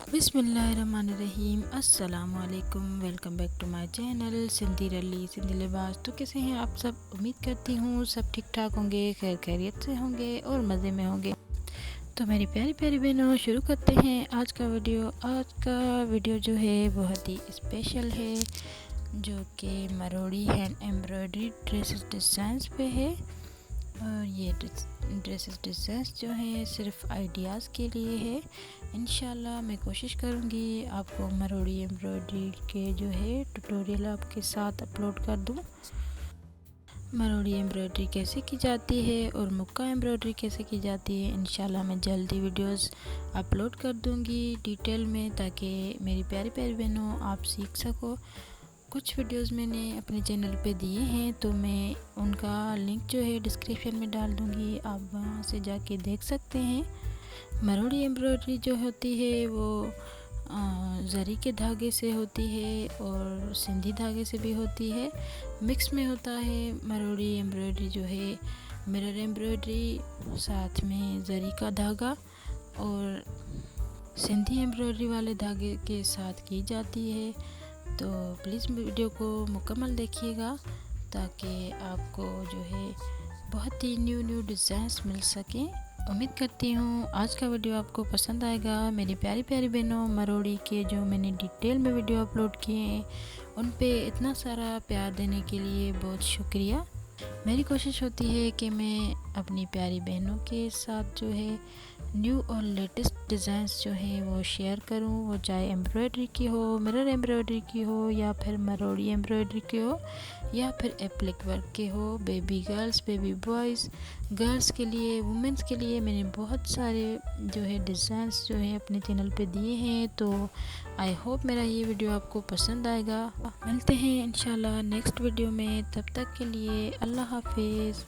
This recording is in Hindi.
बिस्मिल्लाहिर्रहमानिर्रहीम। अस्सलामुअलैकुम। Welcome back to my channel Sindhi ralli Sindhi लिबास। तो कैसे हैं आप सब? उम्मीद करती हूँ सब ठीक ठाक होंगे, खैर खैरियत से होंगे और मज़े में होंगे। तो मेरी प्यारी प्यारी बहनों, शुरू करते हैं आज का वीडियो। आज का वीडियो जो है बहुत ही स्पेशल है, जो कि मरोड़ी हैंड एम्ब्रॉयडरी ड्रेसेस डिज़ाइंस पे है। और ये ड्रेसेस डिज़ाइंस जो है सिर्फ आइडियाज़ के लिए है। इंशाल्लाह मैं कोशिश करूँगी आपको मरोड़ी एम्ब्रॉयडरी के जो है ट्यूटोरियल आपके साथ अपलोड कर दूँ। मरोड़ी एम्ब्रॉयडरी कैसे की जाती है और मुक्का एम्ब्रॉयडरी कैसे की जाती है, इंशाल्लाह मैं जल्दी वीडियोस अपलोड कर दूँगी डिटेल में, ताकि मेरी प्यारी प्यारी बहनों आप सीख सको। कुछ वीडियोस मैंने अपने चैनल पे दिए हैं, तो मैं उनका लिंक जो है डिस्क्रिप्शन में डाल दूँगी, आप वहाँ से जाके देख सकते हैं। मरोड़ी एम्ब्रॉयडरी जो होती है वो ज़री के धागे से होती है और सिंधी धागे से भी होती है, मिक्स में होता है। मरोड़ी एम्ब्रॉयडरी जो है मिरर एम्ब्रॉयडरी, साथ में ज़री का धागा और सिंधी एम्ब्रॉयडरी वाले धागे के साथ की जाती है। तो प्लीज़ वीडियो को मुकम्मल देखिएगा, ताकि आपको जो है बहुत ही न्यू डिज़ाइंस मिल सकें। उम्मीद करती हूँ आज का वीडियो आपको पसंद आएगा। मेरी प्यारी प्यारी बहनों, मरोड़ी के जो मैंने डिटेल में वीडियो अपलोड किए हैं उन पे इतना सारा प्यार देने के लिए बहुत शुक्रिया। मेरी कोशिश होती है कि मैं अपनी प्यारी बहनों के साथ जो है न्यू और लेटेस्ट डिज़ाइंस जो हैं वो शेयर करूं, वो चाहे एम्ब्रॉयडरी की हो, मिरर एम्ब्रॉयडरी की हो, या फिर मरोड़ी एम्ब्रॉयडरी की हो, या फिर एप्लिक वर्क के हो। Baby girls, baby boys, girls के लिए, वुमेंस के लिए मैंने बहुत सारे जो है डिज़ाइंस जो है अपने चैनल पे दिए हैं। तो आई होप मेरा ये वीडियो आपको पसंद आएगा। मिलते हैं इंशाल्लाह नेक्स्ट वीडियो में, तब तक के लिए अल्लाह हाफिज़।